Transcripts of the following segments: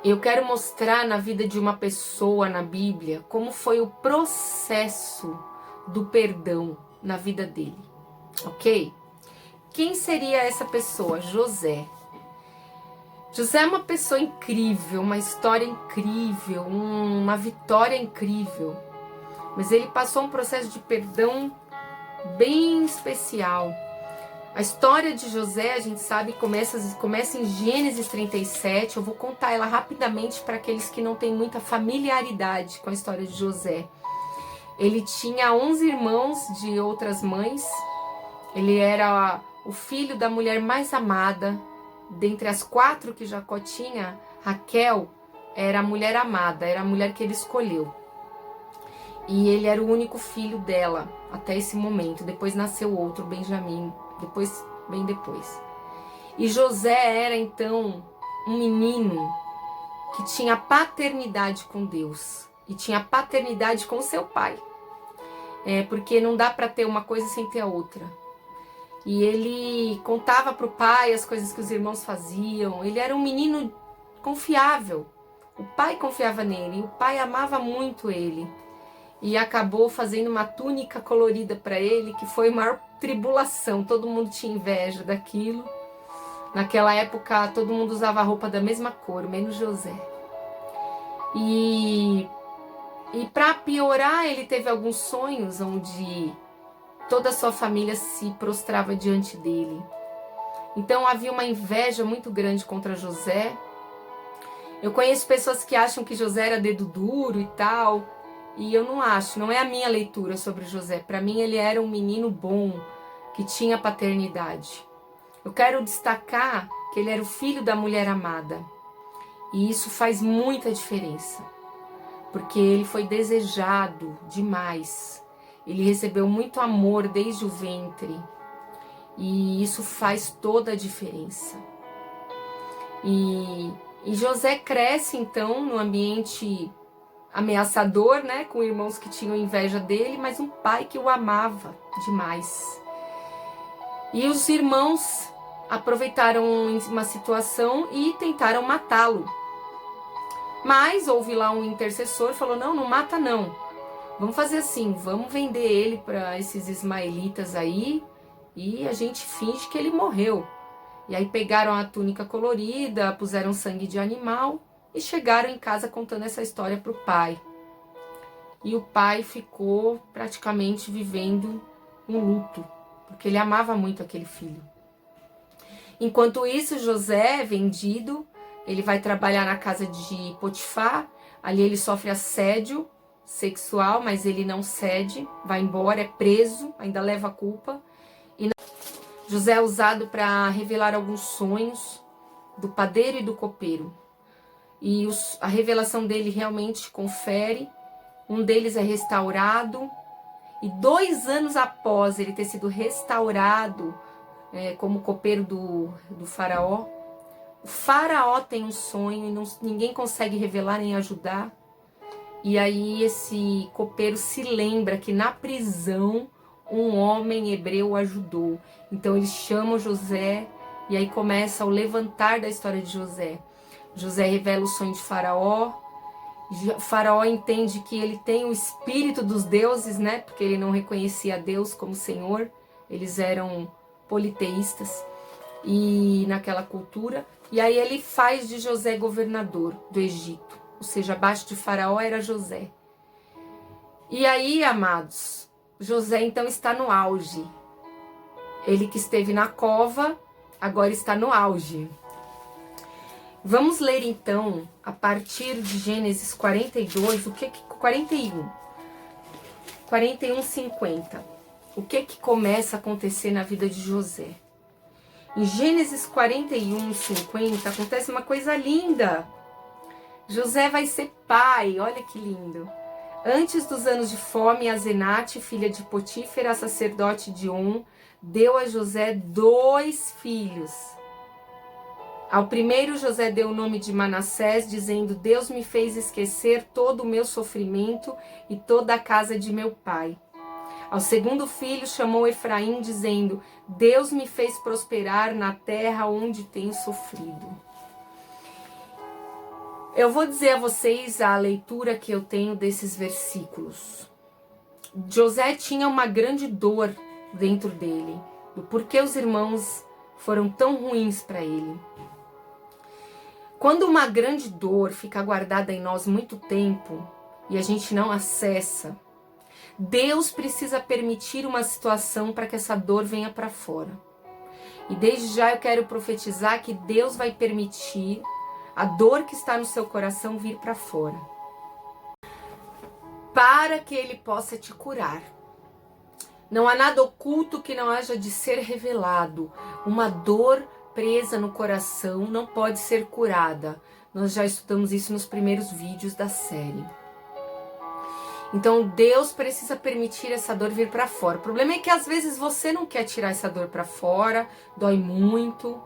Eu quero mostrar na vida de uma pessoa na Bíblia como foi o processo do perdão na vida dele, ok? Quem seria essa pessoa? José. José é uma pessoa incrível, uma história incrível, uma vitória incrível, mas ele passou um processo de perdão bem especial. A história de José, a gente sabe, começa em Gênesis 37. Eu vou contar ela rapidamente para aqueles que não têm muita familiaridade com a história de José. Ele tinha 11 irmãos de outras mães. Ele era o filho da mulher mais amada. Dentre as 4 que Jacó tinha, Raquel era a mulher amada, era a mulher que ele escolheu. E ele era o único filho dela até esse momento. Depois nasceu outro, Benjamim, bem depois. E José era então um menino que tinha paternidade com Deus e tinha paternidade com seu pai. Porque não dá para ter uma coisa sem ter a outra. E ele contava para o pai as coisas que os irmãos faziam. Ele era um menino confiável. O pai confiava nele e o pai amava muito ele. E acabou fazendo uma túnica colorida para ele, que foi a maior tribulação. Todo mundo tinha inveja daquilo. Naquela época, todo mundo usava a roupa da mesma cor, menos José. E para piorar, ele teve alguns sonhos onde toda a sua família se prostrava diante dele. Então havia uma inveja muito grande contra José. Eu conheço pessoas que acham que José era dedo duro e tal. E eu não acho, não é a minha leitura sobre José. Para mim ele era um menino bom, que tinha paternidade. Eu quero destacar que ele era o filho da mulher amada. E isso faz muita diferença. Porque ele foi desejado demais. Ele recebeu muito amor desde o ventre. E isso faz toda a diferença. E José cresce então no ambiente ameaçador, né, com irmãos que tinham inveja dele, mas um pai que o amava demais. E os irmãos aproveitaram uma situação e tentaram matá-lo. Mas houve lá um intercessor, falou: não mata não. Vamos fazer assim, vamos vender ele para esses ismaelitas aí e a gente finge que ele morreu. E aí pegaram a túnica colorida, puseram sangue de animal e chegaram em casa contando essa história para o pai. E o pai ficou praticamente vivendo um luto, porque ele amava muito aquele filho. Enquanto isso, José, vendido, ele vai trabalhar na casa de Potifar. Ali ele sofre assédio sexual, mas ele não cede, vai embora, é preso, ainda leva a culpa. E José é usado para revelar alguns sonhos do padeiro e do copeiro. E a revelação dele realmente confere. Um deles é restaurado. E 2 anos após ele ter sido restaurado como copeiro do faraó, o faraó tem um sonho e ninguém consegue revelar nem ajudar. E aí esse copeiro se lembra que na prisão um homem hebreu o ajudou. Então eles chamam José e aí começa o levantar da história de José. José revela o sonho de Faraó. Faraó entende que ele tem o espírito dos deuses, né? Porque ele não reconhecia a Deus como Senhor. Eles eram politeístas e naquela cultura. E aí ele faz de José governador do Egito. Ou seja, abaixo de Faraó era José. E aí, amados, José então está no auge. Ele que esteve na cova, agora está no auge. Vamos ler então, a partir de Gênesis 42, 41, 50. O que começa a acontecer na vida de José? Em Gênesis 41, 50, acontece uma coisa linda. José vai ser pai, olha que lindo. Antes dos anos de fome, Azenate, filha de Potífera, sacerdote de On, deu a José 2 filhos. Ao primeiro, José deu o nome de Manassés, dizendo: Deus me fez esquecer todo o meu sofrimento e toda a casa de meu pai. Ao segundo filho, chamou Efraim, dizendo: Deus me fez prosperar na terra onde tenho sofrido. Eu vou dizer a vocês a leitura que eu tenho desses versículos. José tinha uma grande dor dentro dele, do porquê os irmãos foram tão ruins para ele. Quando uma grande dor fica guardada em nós muito tempo e a gente não acessa, Deus precisa permitir uma situação para que essa dor venha para fora. E desde já eu quero profetizar que Deus vai permitir a dor que está no seu coração vir para fora, para que Ele possa te curar. Não há nada oculto que não haja de ser revelado. Uma dor presa no coração não pode ser curada. Nós já estudamos isso nos primeiros vídeos da série. Então Deus precisa permitir essa dor vir para fora. O problema é que às vezes você não quer tirar essa dor para fora, dói muito.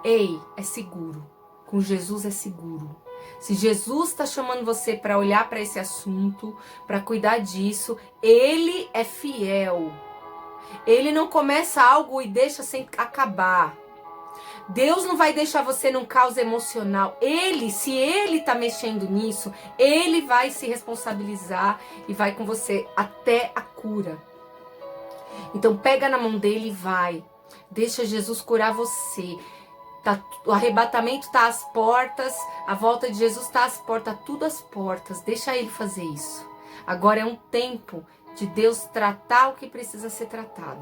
Ei, é seguro. Com Jesus é seguro. Se Jesus está chamando você para olhar para esse assunto, para cuidar disso, Ele é fiel. Ele não começa algo e deixa sem acabar. Deus não vai deixar você num caos emocional. Se Ele tá mexendo nisso, Ele vai se responsabilizar e vai com você até a cura. Então pega na mão dele e vai. Deixa Jesus curar você. O arrebatamento tá às portas, a volta de Jesus tá às portas, tudo às portas. Deixa Ele fazer isso. Agora é um tempo de Deus tratar o que precisa ser tratado.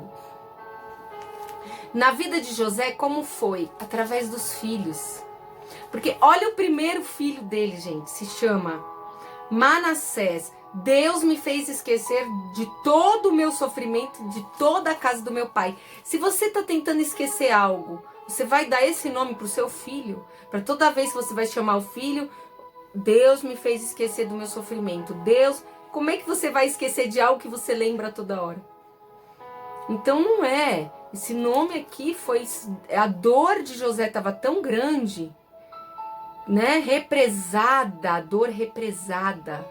Na vida de José, como foi? Através dos filhos. Porque olha o primeiro filho dele, gente, se chama Manassés. Deus me fez esquecer de todo o meu sofrimento, de toda a casa do meu pai. Se você está tentando esquecer algo, você vai dar esse nome para o seu filho. Para toda vez que você vai chamar o filho, Deus me fez esquecer do meu sofrimento. Deus, como é que você vai esquecer de algo que você lembra toda hora? Então não é. Esse nome aqui foi... A dor de José estava tão grande, né? Represada, a dor represada.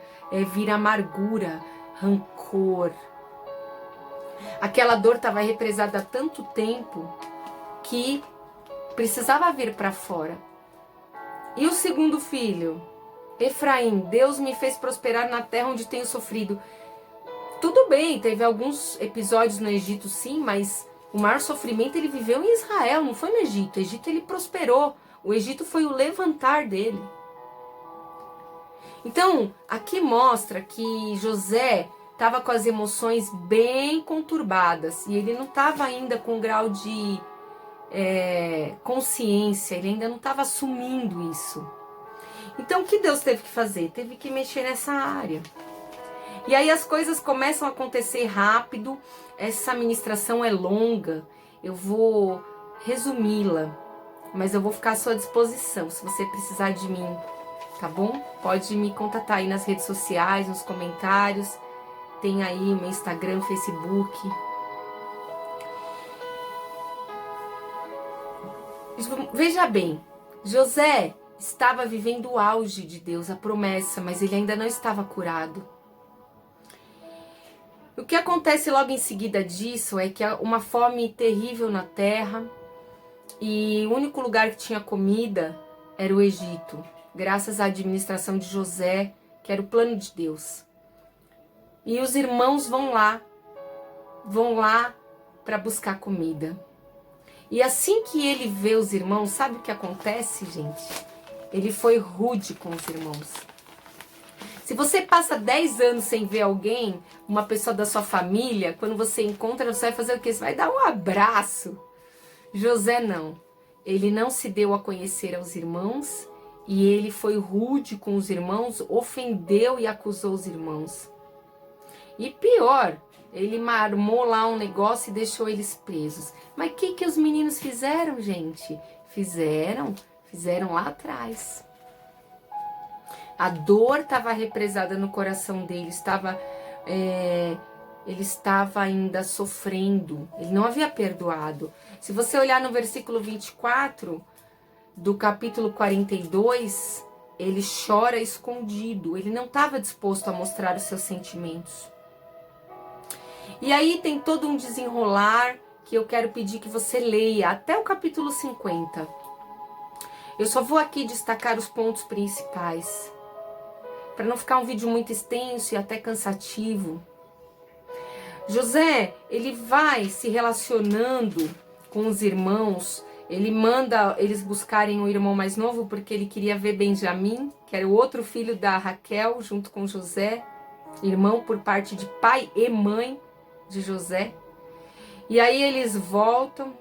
Vira amargura, rancor. Aquela dor estava represada há tanto tempo que precisava vir para fora. E o segundo filho, Efraim, Deus me fez prosperar na terra onde tenho sofrido. Tudo bem, teve alguns episódios no Egito sim, mas o maior sofrimento ele viveu em Israel, não foi no Egito. O Egito ele prosperou, o Egito foi o levantar dele. Então, aqui mostra que José estava com as emoções bem conturbadas e ele não estava ainda com grau de consciência, ele ainda não estava assumindo isso. Então, o que Deus teve que fazer? Teve que mexer nessa área. E aí as coisas começam a acontecer rápido, essa ministração é longa, eu vou resumi-la, mas eu vou ficar à sua disposição, se você precisar de mim. Tá bom? Pode me contatar aí nas redes sociais, nos comentários. Tem aí o meu Instagram, Facebook. Veja bem, José estava vivendo o auge de Deus, a promessa, mas ele ainda não estava curado. O que acontece logo em seguida disso é que há uma fome terrível na terra e o único lugar que tinha comida era o Egito. Graças à administração de José, que era o plano de Deus. E os irmãos vão lá para buscar comida. E assim que ele vê os irmãos, sabe o que acontece, gente? Ele foi rude com os irmãos. Se você passa 10 anos sem ver alguém, uma pessoa da sua família, quando você encontra, você vai fazer o quê? Você vai dar um abraço. José não. Ele não se deu a conhecer aos irmãos, e ele foi rude com os irmãos, ofendeu e acusou os irmãos. E pior, ele marmou lá um negócio e deixou eles presos. Mas o que os meninos fizeram, gente? Fizeram lá atrás. A dor estava represada no coração dele, ele estava ainda sofrendo, ele não havia perdoado. Se você olhar no versículo 24... do capítulo 42, ele chora escondido. Ele não estava disposto a mostrar os seus sentimentos. E aí tem todo um desenrolar que eu quero pedir que você leia até o capítulo 50. Eu só vou aqui destacar os pontos principais, para não ficar um vídeo muito extenso e até cansativo. José, ele vai se relacionando com os irmãos, ele manda eles buscarem o irmão mais novo porque ele queria ver Benjamim, que era o outro filho da Raquel, junto com José, irmão por parte de pai e mãe de José. E aí eles voltam.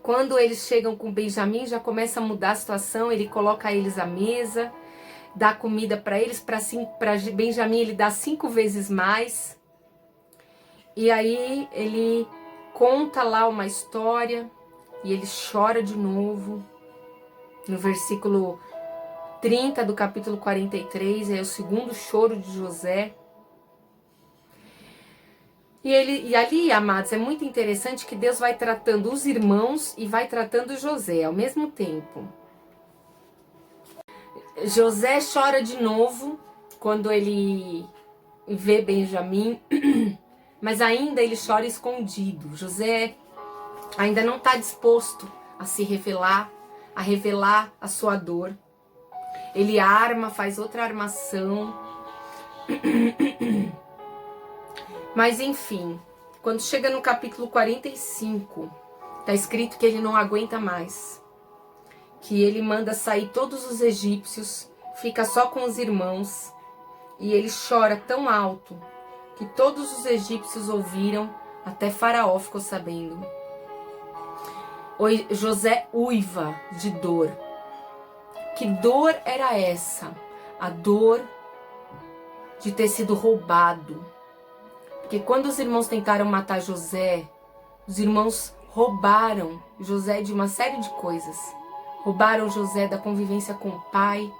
Quando eles chegam com Benjamim, já começa a mudar a situação, ele coloca eles à mesa, dá comida para eles, para Benjamim ele dá 5 vezes mais. E aí ele conta lá uma história e ele chora de novo. No versículo 30 do capítulo 43, é o segundo choro de José. E ali, amados, é muito interessante que Deus vai tratando os irmãos e vai tratando José ao mesmo tempo. José chora de novo quando ele vê Benjamim, mas ainda ele chora escondido. José ainda não está disposto a se revelar, a revelar a sua dor. Ele arma, faz outra armação. Mas enfim, quando chega no capítulo 45, está escrito que ele não aguenta mais. Que ele manda sair todos os egípcios, fica só com os irmãos. E ele chora tão alto que todos os egípcios ouviram, até Faraó ficou sabendo. José uiva de dor. Que dor era essa? A dor de ter sido roubado. Porque quando os irmãos tentaram matar José, os irmãos roubaram José de uma série de coisas. Roubaram José da convivência com o pai.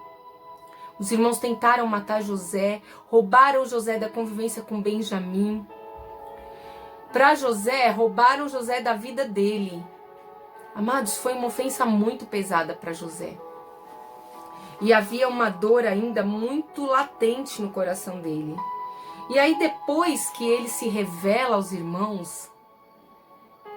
Os irmãos tentaram matar José, roubaram José da convivência com Benjamim. Para José, roubaram José da vida dele. Amados, foi uma ofensa muito pesada para José. E havia uma dor ainda muito latente no coração dele. E aí depois que ele se revela aos irmãos,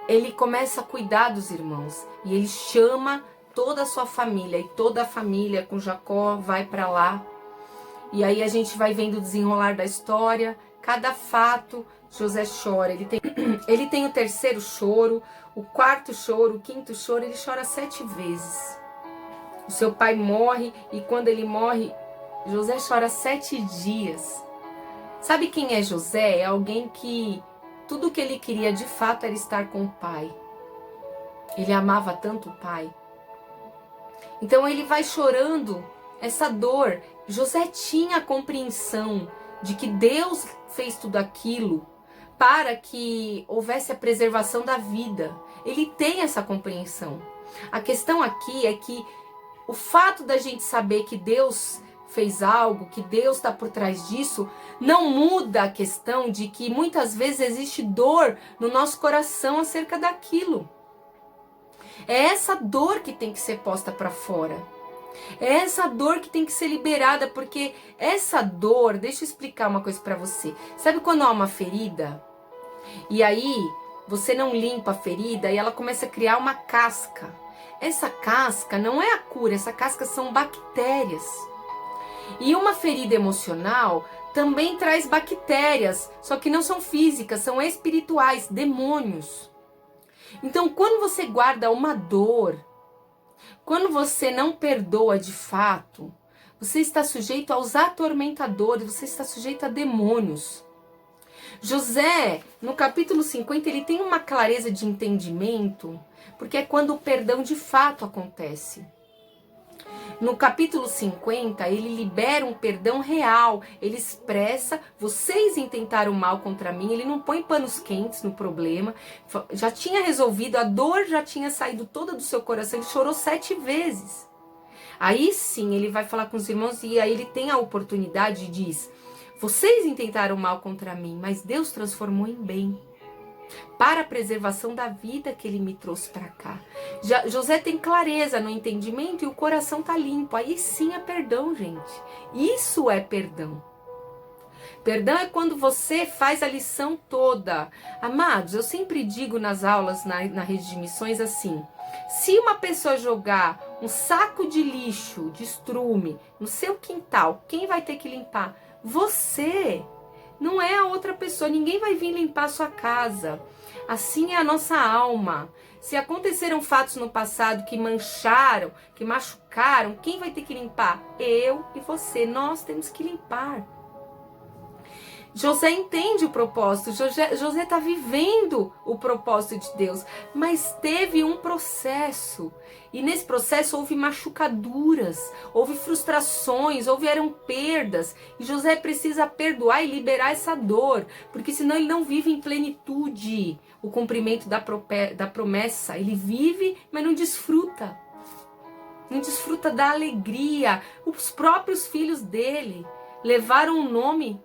ele começa a cuidar dos irmãos. E ele chama toda a sua família. E toda a família com Jacó vai para lá. E aí a gente vai vendo o desenrolar da história. Cada fato, José chora. Ele tem o terceiro choro, o quarto choro, o quinto choro. Ele chora 7 vezes. O seu pai morre e quando ele morre, José chora 7 dias. Sabe quem é José? É alguém que tudo que ele queria de fato era estar com o pai. Ele amava tanto o pai. Então ele vai chorando essa dor. José tinha a compreensão de que Deus fez tudo aquilo para que houvesse a preservação da vida. Ele tem essa compreensão. A questão aqui é que o fato da gente saber que Deus fez algo, que Deus está por trás disso, não muda a questão de que muitas vezes existe dor no nosso coração acerca daquilo. É essa dor que tem que ser posta para fora. É essa dor que tem que ser liberada, porque essa dor, deixa eu explicar uma coisa para você. Sabe quando há uma ferida? E aí você não limpa a ferida e ela começa a criar uma casca. Essa casca não é a cura, essa casca são bactérias. E uma ferida emocional também traz bactérias, só que não são físicas, são espirituais, demônios. Então, quando você guarda uma dor, quando você não perdoa de fato, você está sujeito aos atormentadores, você está sujeito a demônios. José, no capítulo 50, ele tem uma clareza de entendimento, porque é quando o perdão de fato acontece. No capítulo 50, ele libera um perdão real. Ele expressa, vocês intentaram mal contra mim. Ele não põe panos quentes no problema. Já tinha resolvido, a dor já tinha saído toda do seu coração. Ele chorou 7 vezes. Aí sim, ele vai falar com os irmãos e aí ele tem a oportunidade e diz: vocês intentaram mal contra mim, mas Deus transformou em bem. Para a preservação da vida que ele me trouxe para cá. José tem clareza no entendimento e o coração tá limpo. Aí sim é perdão, gente. Isso é perdão. Perdão é quando você faz a lição toda. Amados, eu sempre digo nas aulas na rede de missões assim: se uma pessoa jogar um saco de lixo, de estrume, no seu quintal, quem vai ter que limpar? Você. Não é a outra pessoa, ninguém vai vir limpar a sua casa. Assim é a nossa alma. Se aconteceram fatos no passado que mancharam, que machucaram, quem vai ter que limpar? Eu e você, nós temos que limpar. José entende o propósito, José está vivendo o propósito de Deus, mas teve um processo, e nesse processo houve machucaduras, houve frustrações, houveram perdas, e José precisa perdoar e liberar essa dor, porque senão ele não vive em plenitude o cumprimento da promessa, ele vive, mas não desfruta da alegria. Os próprios filhos dele levaram o nome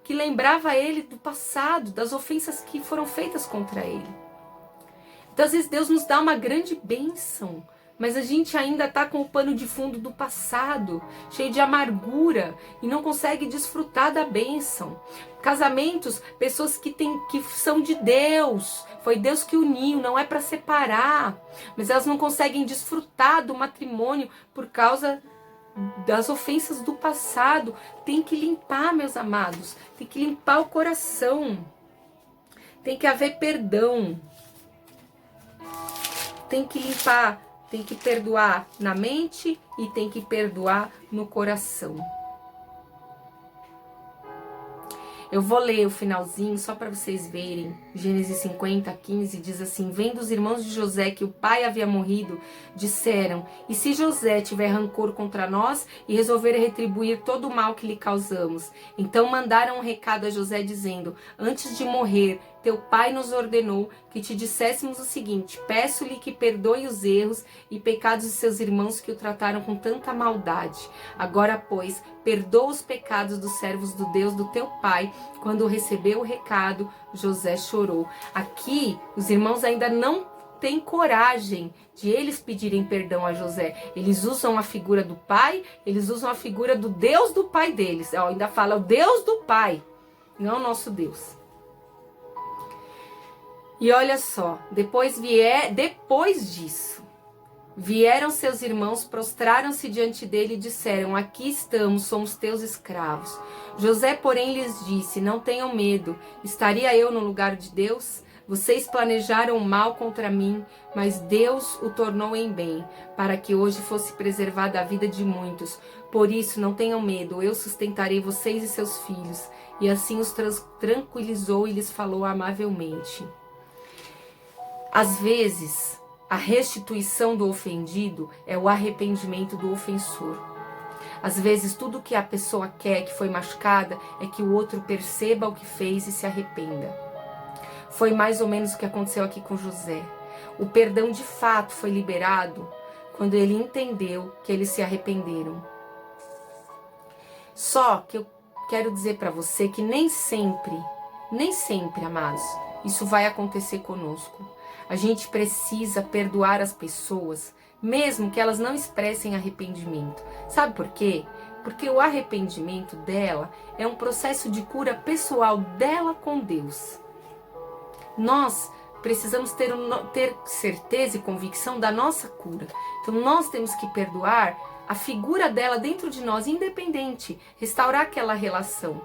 que lembrava ele do passado, das ofensas que foram feitas contra ele. Então, às vezes, Deus nos dá uma grande bênção, mas a gente ainda está com o pano de fundo do passado, cheio de amargura, e não consegue desfrutar da bênção. Casamentos, pessoas que são de Deus, foi Deus que uniu, não é para separar, mas elas não conseguem desfrutar do matrimônio por causa das ofensas do passado. Tem que limpar, meus amados, tem que limpar o coração, tem que haver perdão, tem que limpar, tem que perdoar na mente e tem que perdoar no coração. Eu vou ler o finalzinho só para vocês verem. Gênesis 50:15 diz assim: vendo os irmãos de José que o pai havia morrido, disseram: e se José tiver rancor contra nós e resolver retribuir todo o mal que lhe causamos? Então mandaram um recado a José dizendo: antes de morrer, teu pai nos ordenou que te disséssemos o seguinte: peço-lhe que perdoe os erros e pecados de seus irmãos que o trataram com tanta maldade. Agora, pois, perdoa os pecados dos servos do Deus do teu pai. Quando recebeu o recado, José chorou. Aqui, os irmãos ainda não têm coragem de eles pedirem perdão a José. Eles usam a figura do pai, eles usam a figura do Deus do pai deles. Ainda fala o Deus do pai, não o nosso Deus. E olha só, depois disso, vieram seus irmãos, prostraram-se diante dele e disseram: aqui estamos, somos teus escravos. José, porém, lhes disse: não tenham medo, estaria eu no lugar de Deus? Vocês planejaram o mal contra mim, mas Deus o tornou em bem, para que hoje fosse preservada a vida de muitos. Por isso, não tenham medo, eu sustentarei vocês e seus filhos. E assim os tranquilizou e lhes falou amavelmente. Às vezes, a restituição do ofendido é o arrependimento do ofensor. Às vezes, tudo que a pessoa quer, que foi machucada, é que o outro perceba o que fez e se arrependa. Foi mais ou menos o que aconteceu aqui com José. O perdão de fato foi liberado quando ele entendeu que eles se arrependeram. Só que eu quero dizer para você que nem sempre, amados, isso vai acontecer conosco. A gente precisa perdoar as pessoas, mesmo que elas não expressem arrependimento. Sabe por quê? Porque o arrependimento dela é um processo de cura pessoal dela com Deus. Nós precisamos ter certeza e convicção da nossa cura. Então nós temos que perdoar a figura dela dentro de nós, independente, restaurar aquela relação.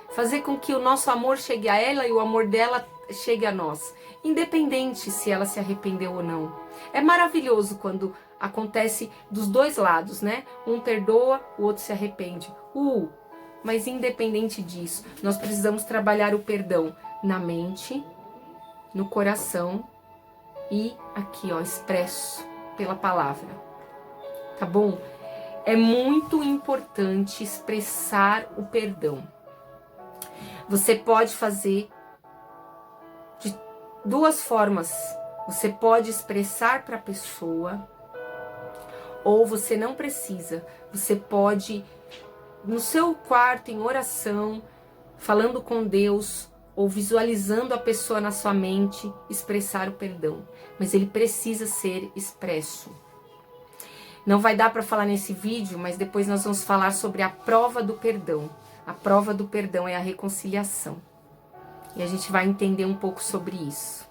Fazer com que o nosso amor chegue a ela e o amor dela chegue a nós, independente se ela se arrependeu ou não. É maravilhoso quando acontece dos dois lados, né? Um perdoa, o outro se arrepende. Mas independente disso, nós precisamos trabalhar o perdão na mente, no coração e aqui, expresso pela palavra. Tá bom? É muito importante expressar o perdão. Você pode fazer de duas formas. Você pode expressar para a pessoa, ou você não precisa. Você pode, no seu quarto, em oração, falando com Deus, ou visualizando a pessoa na sua mente, expressar o perdão. Mas ele precisa ser expresso. Não vai dar para falar nesse vídeo, mas depois nós vamos falar sobre a prova do perdão. A prova do perdão é a reconciliação. E a gente vai entender um pouco sobre isso.